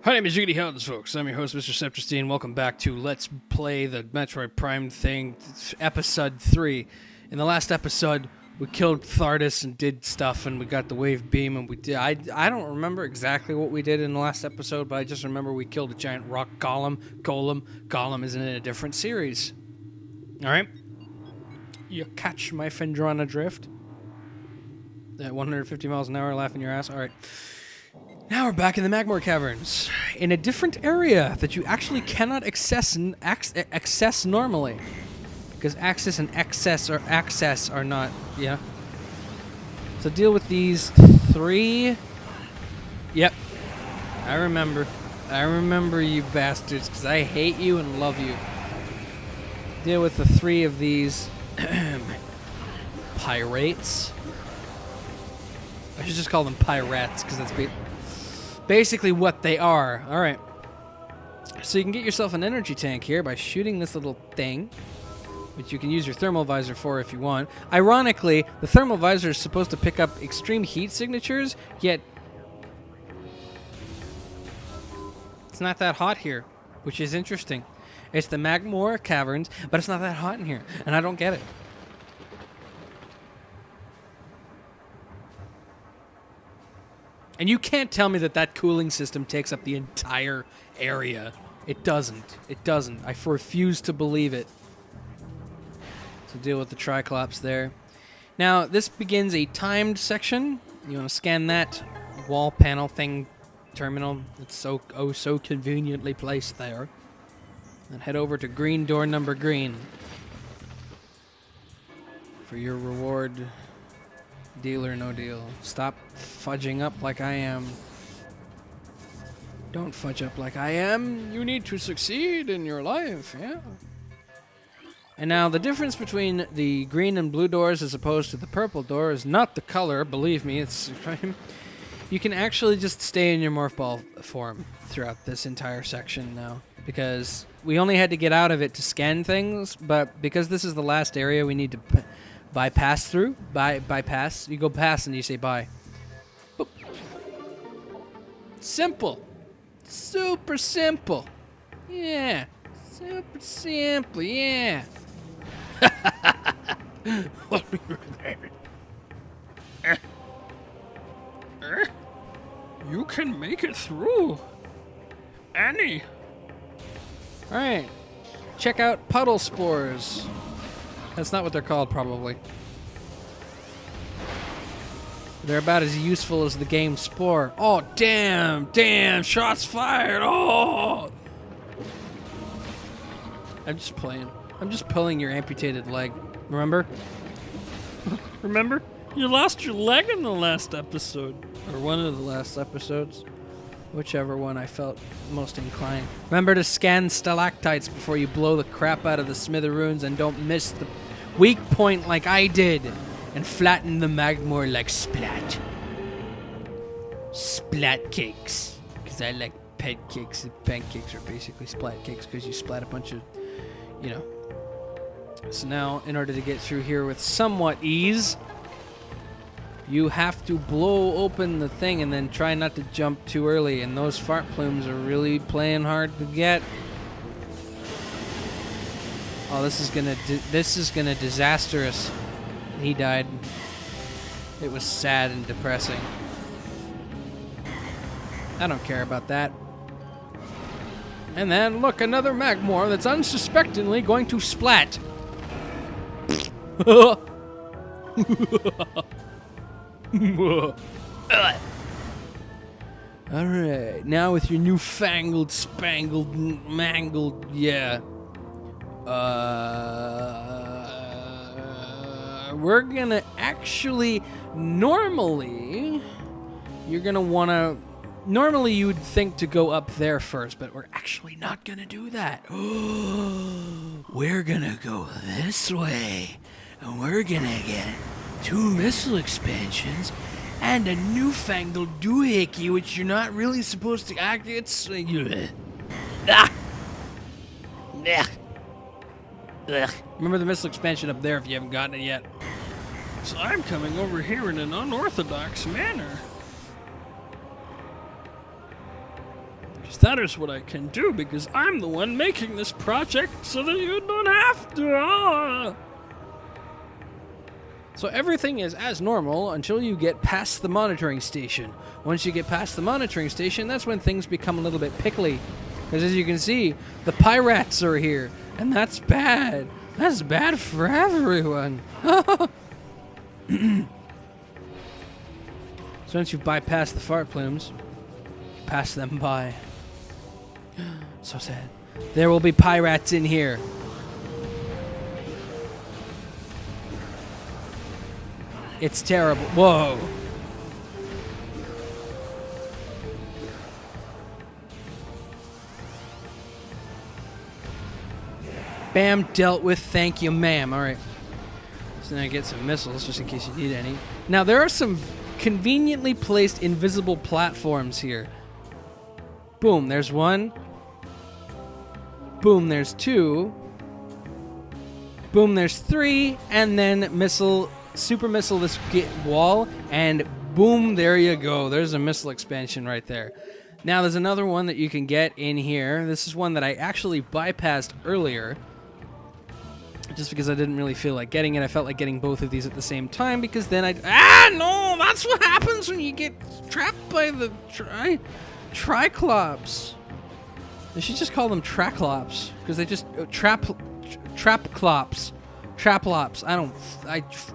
My name is Judy Helens, folks. I'm your host, Mr. Septerstein. Welcome back to Let's Play the Metroid Prime thing, episode 3. In the last episode, we killed Thardus and did stuff, and we got the wave beam, and we did. I don't remember exactly what we did in the last episode, but I just remember we killed a giant rock golem. Golem is in a different series. All right, you catch my Fendrana drift? At 150 miles an hour, laughing your ass. All right. Now we're back in the Magmore Caverns, in a different area that you actually cannot access normally. Because access and access are not, yeah. So deal with these 3. Yep. I remember you bastards, because I hate you and love you. Deal with the 3 of these pirates. I should just call them pirates, because that's basically what they are. All right. So you can get yourself an energy tank here by shooting this little thing, which you can use your thermal visor for if you want. Ironically, the thermal visor is supposed to pick up extreme heat signatures, yet it's not that hot here, which is interesting. It's the Magmore Caverns, but it's not that hot in here, and I don't get it. And you can't tell me that that cooling system takes up the entire area. It doesn't. It doesn't. I refuse to believe it. To deal with the Triclops there. Now, this begins a timed section. You want to scan that wall panel thing terminal. It's so conveniently placed there. And head over to green door number green for your reward. Deal or no deal. Stop fudging up like I am. Don't fudge up like I am. You need to succeed in your life, yeah? And now the difference between the green and blue doors as opposed to the purple door is not the color, believe me, it's... You can actually just stay in your morph ball form throughout this entire section now. Because we only had to get out of it to scan things, but because this is the last area we need to... bypass through. Bypass. You go past and you say bye. Boop. Simple. Super simple. Yeah. Super simple. Yeah. You can make it through. Annie. All right. Check out puddle spores. That's not what they're called, probably. They're about as useful as the game Spore. Oh, damn, shots fired, oh! I'm just playing. I'm just pulling your amputated leg. Remember? Remember? You lost your leg in the last episode. Or one of the last episodes. Whichever one I felt most inclined. Remember to scan stalactites before you blow the crap out of the smithereens and don't miss the weak point like I did and flatten the Magmore like Splat. Splat cakes. Because I like pancakes, and pancakes are basically splat cakes because you splat a bunch of, you know. So now, in order to get through here with somewhat ease, you have to blow open the thing and then try not to jump too early, and those fart plumes are really playing hard to get. Oh, this is gonna disastrous. He died. It was sad and depressing. I don't care about that. And then, look, another Magmore that's unsuspectingly going to splat. Alright, now with your newfangled, spangled, mangled, yeah. We're gonna actually, normally, you're gonna wanna, normally you would think to go up there first, but we're actually not gonna do that. We're gonna go this way, and we're gonna get 2 missile expansions and a newfangled doohickey, which you're not really supposed to act. It's Remember the missile expansion up there if you haven't gotten it yet. So I'm coming over here in an unorthodox manner. Because that is what I can do, because I'm the one making this project so that you don't have to. So everything is as normal until you get past the monitoring station. Once you get past the monitoring station, that's when things become a little bit pickly. Because as you can see, the pirates are here. And that's bad. That's bad for everyone. So once you bypass the fart plumes, you pass them by. So sad. There will be pirates in here. It's terrible. Whoa. Bam, dealt with. Thank you, ma'am. All right. So now I get some missiles, just in case you need any. Now, there are some conveniently placed invisible platforms here. Boom, there's one. Boom, there's two. Boom, there's three. And then missile, super missile this wall. And boom, there you go. There's a missile expansion right there. Now, there's another one that you can get in here. This is one that I actually bypassed earlier. Just because I didn't really feel like getting it. I felt like getting both of these at the same time because then I'd... Ah, no! That's what happens when you get trapped by the Triclops. They should just call them Traclops. Because they just... Trapclops. Traplops.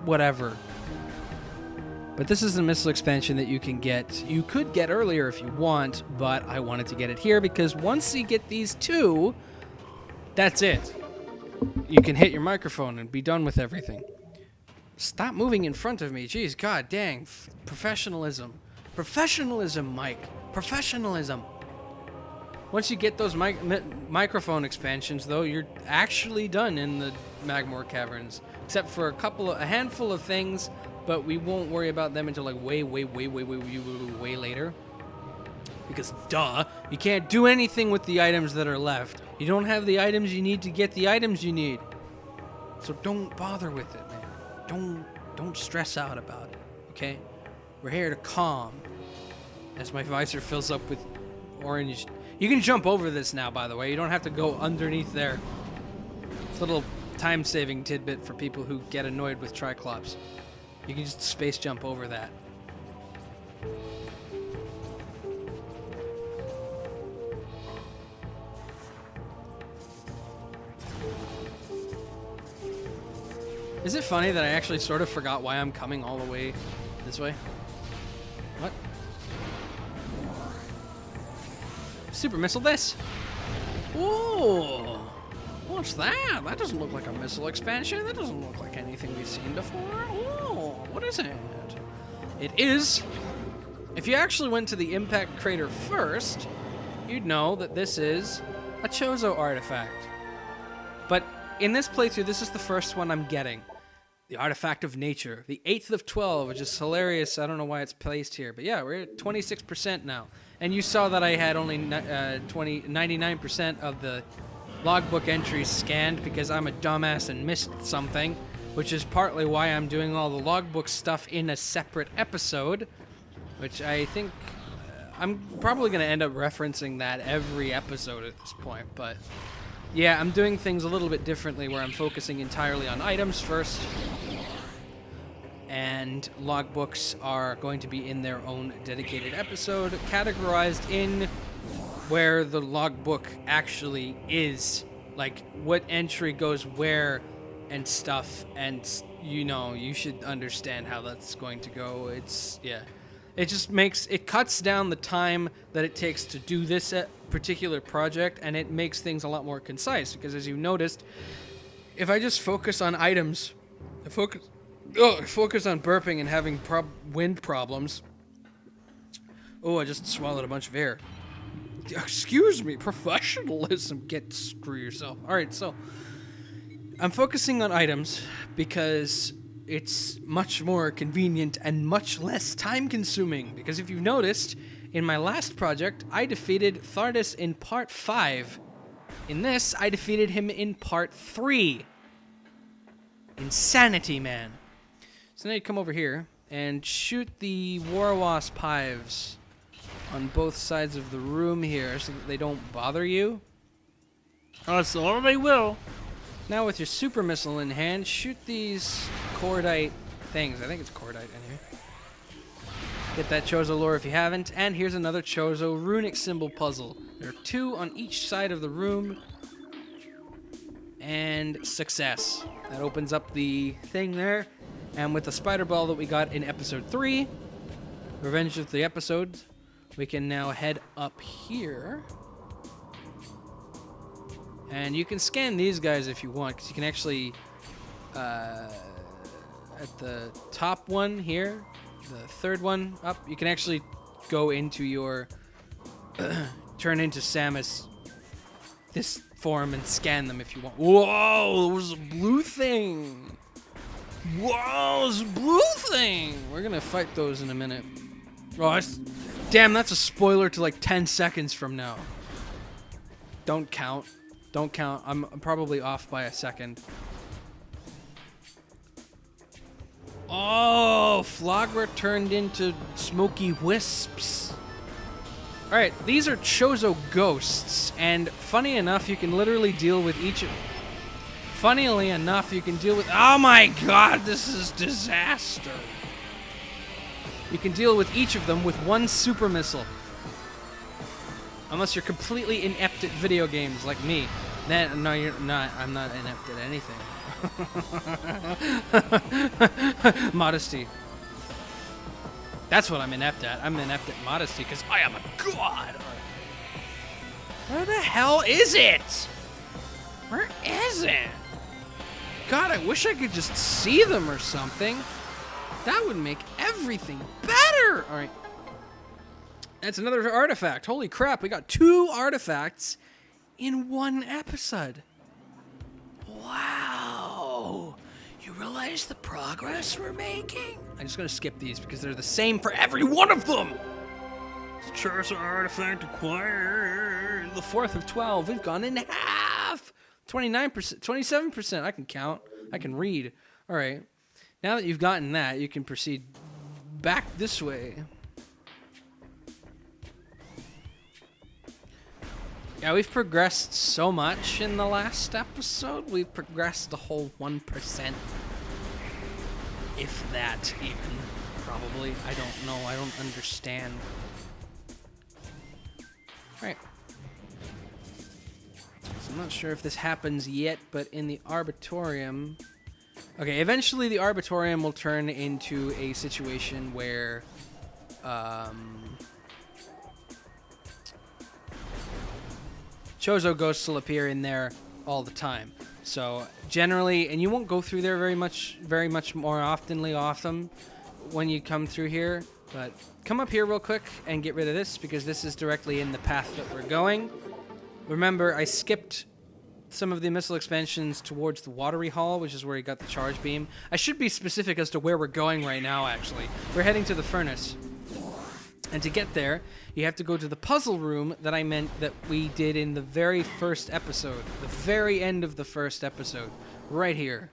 Whatever. But this is a missile expansion that you can get. You could get earlier if you want, but I wanted to get it here because once you get these two, that's it. You can hit your microphone and be done with everything. Stop moving in front of me. Jeez, god dang. Professionalism. Professionalism, Mike. Professionalism. Once you get those microphone expansions, though, you're actually done in the Magmoor Caverns. Except for a handful of things, but we won't worry about them until like way later. Because, duh, you can't do anything with the items that are left. You don't have the items you need to get the items you need. So don't bother with it, man. Don't stress out about it, okay? We're here to calm. As my visor fills up with orange. You can jump over this now, by the way. You don't have to go underneath there. It's a little time-saving tidbit for people who get annoyed with Triclops. You can just space jump over that. Is it funny that I actually sort of forgot why I'm coming all the way this way? What? Super missile this. Ooh. What's that? That doesn't look like a missile expansion. That doesn't look like anything we've seen before. Ooh. What is it? It is. If you actually went to the impact crater first, you'd know that this is a Chozo artifact. But in this playthrough, this is the first one I'm getting. The Artifact of Nature. The 8th of 12, which is hilarious. I don't know why it's placed here. But yeah, we're at 26% now. And you saw that I had only 99% of the logbook entries scanned because I'm a dumbass and missed something. Which is partly why I'm doing all the logbook stuff in a separate episode. Which I think... I'm probably going to end up referencing that every episode at this point. But... yeah, I'm doing things a little bit differently where I'm focusing entirely on items first. And logbooks are going to be in their own dedicated episode, categorized in where the logbook actually is. Like, what entry goes where and stuff. And, you know, you should understand how that's going to go. It's, yeah. It just makes, it cuts down the time that it takes to do this particular project, and it makes things a lot more concise, because as you noticed, if I just focus on items, focus on burping and having wind problems. Oh, I just swallowed a bunch of air. Excuse me, professionalism. Screw yourself. All right, so I'm focusing on items because it's much more convenient and much less time-consuming. Because if you've noticed, in my last project, I defeated Thardus in Part 5. In this, I defeated him in Part 3. Insanity, man. So now you come over here and shoot the War Wasp hives. on both sides of the room here so that they don't bother you. So they will. Now with your super missile in hand, shoot these cordite things. I think it's cordite in here. Get that Chozo lore if you haven't. And here's another Chozo runic symbol puzzle. There are 2 on each side of the room. And success. That opens up the thing there. And with the spider ball that we got in episode 3, Revenge of the Episodes, we can now head up here. And you can scan these guys if you want, because you can actually, at the top one here, the third one up, you can actually go into your, turn into Samus, this form, and scan them if you want. Whoa, there was a blue thing. Whoa, there's a blue thing. We're going to fight those in a minute. Oh, damn, that's a spoiler to like 10 seconds from now. Don't count. Don't count. I'm probably off by a second. Oh, Flogra turned into smoky wisps. All right, these are Chozo ghosts, and funny enough, you can literally deal with each of... Funnily enough, you can deal with... Oh my god, this is disaster. You can deal with each of them with 1 super missile. Unless you're completely inept at video games like me. Then, no, you're not. I'm not inept at anything. Modesty. That's what I'm inept at. I'm inept at modesty because I am a god. Where the hell is it? Where is it? God, I wish I could just see them or something. That would make everything better. All right. That's another artifact. Holy crap, we got 2 artifacts in 1 episode. Wow. You realize the progress we're making? I'm just going to skip these because they're the same for every one of them. Chozo artifact acquired. The 4th of 12. We've gone in half. 29%, 27%. I can count. I can read. All right. Now that you've gotten that, you can proceed back this way. Yeah, we've progressed so much in the last episode. We've progressed a whole 1%. If that, even. Probably. I don't know. I don't understand. Alright. So I'm not sure if this happens yet, but in the Arbitorium... Okay, eventually the Arbitorium will turn into a situation where... Chozo ghosts will appear in there all the time. So generally, and you won't go through there very much more often when you come through here, but come up here real quick and get rid of this because this is directly in the path that we're going. Remember, I skipped some of the missile expansions towards the Watery Hall, which is where you got the charge beam. I should be specific as to where we're going right now, actually. We're heading to the furnace. And to get there, you have to go to the puzzle room that I meant that we did in the very first episode. The very end of the first episode. Right here.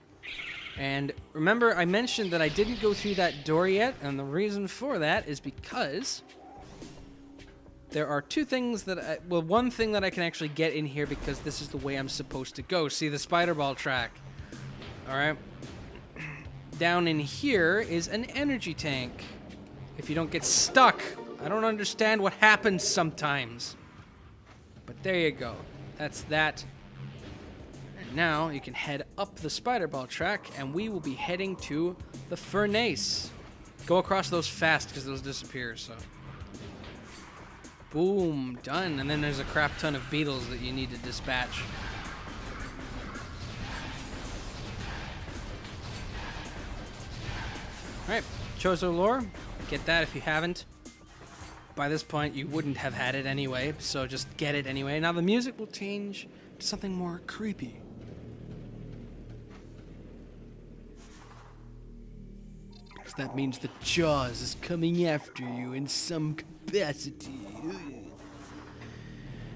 And remember, I mentioned that I didn't go through that door yet, and the reason for that is because there are 2 things that well, 1 thing that I can actually get in here because this is the way I'm supposed to go. See the spider ball track. Alright. Down in here is an energy tank. If you don't get stuck. I don't understand what happens sometimes. But there you go. That's that. And now you can head up the spider ball track and we will be heading to the furnace. Go across those fast because those disappear, so. Boom, done. And then there's a crap ton of beetles that you need to dispatch. Alright, Chozo lore. Get that if you haven't. By this point, you wouldn't have had it anyway, so just get it anyway. Now the music will change to something more creepy. Because that means the Jaws is coming after you in some capacity.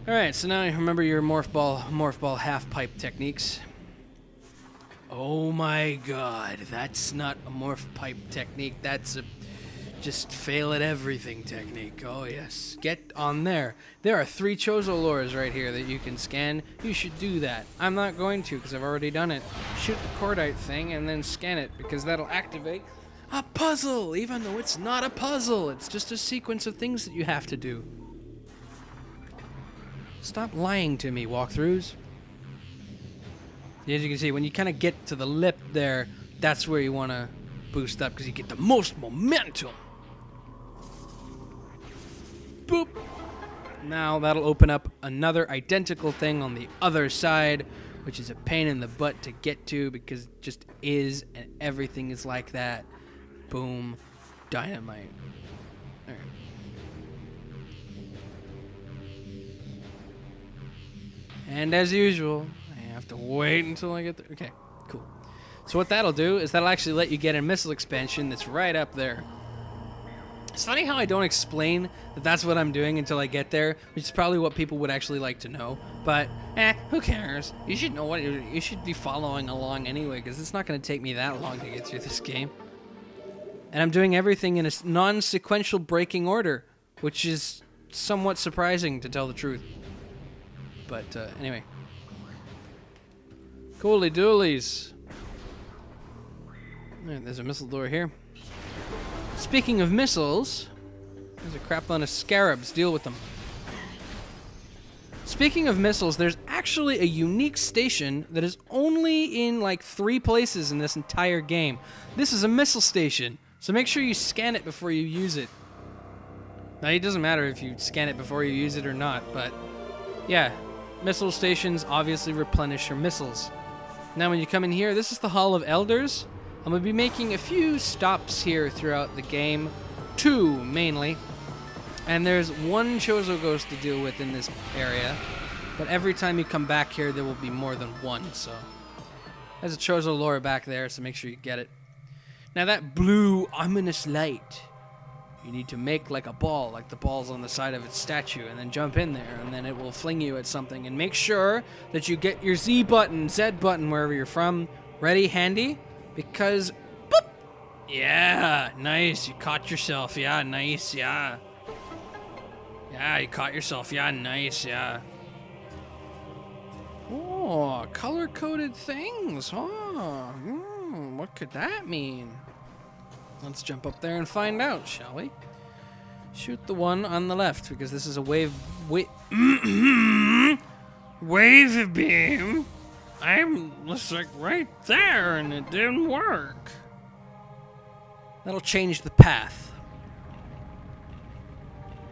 Alright, so now you remember your morph ball half pipe techniques. Oh my god, that's not a morph pipe technique, that's a Just fail at everything technique. Oh yes. Get on there. There are 3 Chozo lures right here that you can scan. You should do that. I'm not going to because I've already done it. Shoot the cordite thing and then scan it because that'll activate a puzzle, even though it's not a puzzle. It's just a sequence of things that you have to do. Stop lying to me, walkthroughs. As you can see, when you kind of get to the lip there, that's where you want to boost up because you get the most momentum. Boop. Now that'll open up another identical thing on the other side, which is a pain in the butt to get to because it just is, and everything is like that. Boom. Dynamite. All right. And as usual, I have to wait until I get there. Okay, cool. So what that'll do is that'll actually let you get a missile expansion that's right up there. It's funny how I don't explain that that's what I'm doing until I get there, which is probably what people would actually like to know. But, who cares? You should know what you should be following along anyway, because it's not going to take me that long to get through this game. And I'm doing everything in a non-sequential breaking order, which is somewhat surprising to tell the truth. But anyway. Cooly doolies. Right, there's a missile door here. Speaking of missiles, there's a crap ton of scarabs. Deal with them. Speaking of missiles, there's actually a unique station that is only in like 3 places in this entire game. This is a missile station, so make sure you scan it before you use it. Now, it doesn't matter if you scan it before you use it or not, but yeah, missile stations obviously replenish your missiles. Now, when you come in here, this is the Hall of Elders. I'm going to be making a few stops here throughout the game. 2, mainly. And there's 1 Chozo Ghost to deal with in this area. But every time you come back here, there will be more than 1, so... There's a Chozo lore back there, so make sure you get it. Now that blue, ominous light, you need to make like a ball, like the ball's on the side of its statue, and then jump in there, and then it will fling you at something. And make sure that you get your Z button, Z button, wherever you're from, ready, handy. Because, boop! Yeah, nice. You caught yourself. Yeah, nice. Yeah. Yeah, you caught yourself. Yeah, nice. Yeah. Oh, color-coded things. Huh? What could that mean? Let's jump up there and find out, shall we? Shoot the one on the left, because this is a wave beam. I'm just like right there and it didn't work. That'll change the path.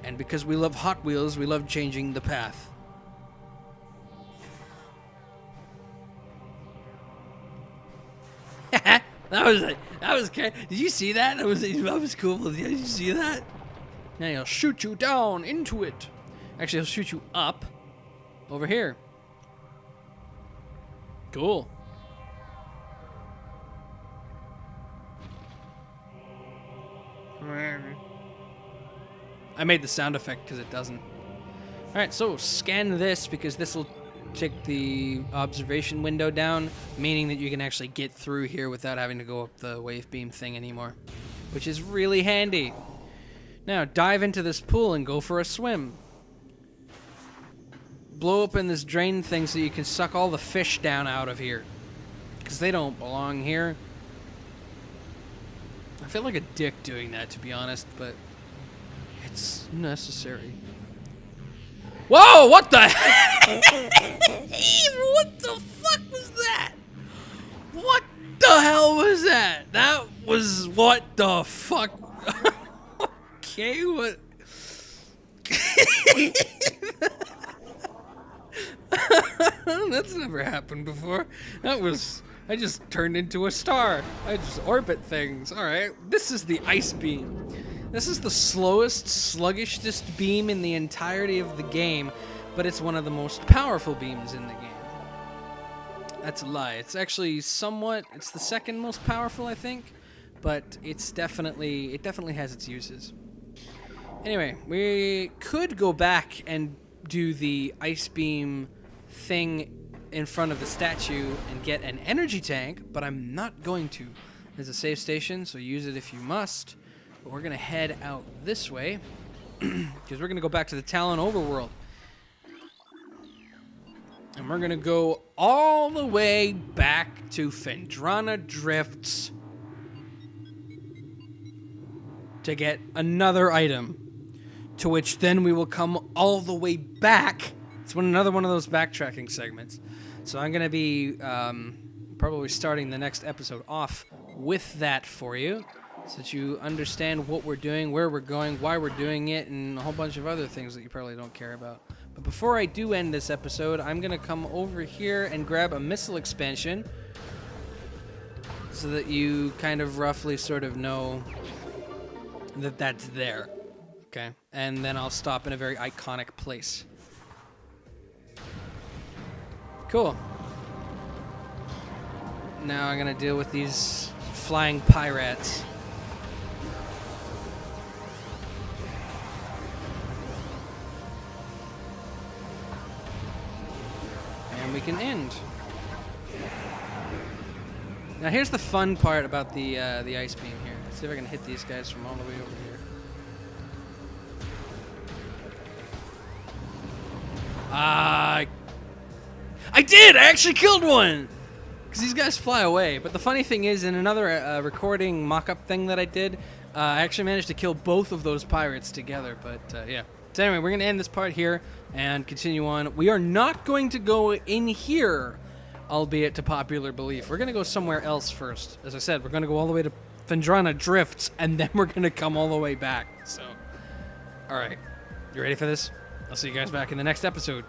And because we love Hot Wheels, we love changing the path. that was did you see that? That was cool. Did you see that? Now he'll shoot you down into it. Actually, he'll shoot you up over here. Cool. I made the sound effect because it doesn't. All right, so scan this because this will take the observation window down, meaning that you can actually get through here without having to go up the wave beam thing anymore, which is really handy. Now, dive into this pool and go for a swim. Blow open this drain thing so you can suck all the fish down out of here, because they don't belong here. I feel like a dick doing that, to be honest, but it's necessary. Whoa, what the heck? What the fuck was that? What the hell was that? That was what the fuck? Okay, what? That's never happened before. I just turned into a star. I just orbit things. Alright, this is the ice beam. This is the slowest, sluggishest beam in the entirety of the game, but it's one of the most powerful beams in the game. That's a lie. It's actually it's the second most powerful, I think, but it definitely has its uses. Anyway, we could go back and do the ice beam thing in front of the statue and get an energy tank, but I'm not going to. There's a save station, so use it if you must. But we're going to head out this way because we're going to go back to the Talon overworld. And we're going to go all the way back to Phendrana Drifts to get another item, to which then we will come all the way back. It's another one of those backtracking segments. So I'm going to be probably starting the next episode off with that for you, so that you understand what we're doing, where we're going, why we're doing it, and a whole bunch of other things that you probably don't care about. But before I do end this episode, I'm going to come over here and grab a missile expansion so that you kind of roughly sort of know that that's there. Okay? And then I'll stop in a very iconic place. Cool. Now I'm going to deal with these flying pirates. And we can end. Now here's the fun part about the ice beam here. Let's see if I can hit these guys from all the way over here. I did! I actually killed one! Because these guys fly away. But the funny thing is, in another recording mock-up thing that I did, I actually managed to kill both of those pirates together. But yeah. So anyway, we're going to end this part here and continue on. We are not going to go in here, albeit to popular belief. We're going to go somewhere else first. As I said, we're going to go all the way to Phendrana Drifts, and then we're going to come all the way back. So, all right. You ready for this? I'll see you guys back in the next episode.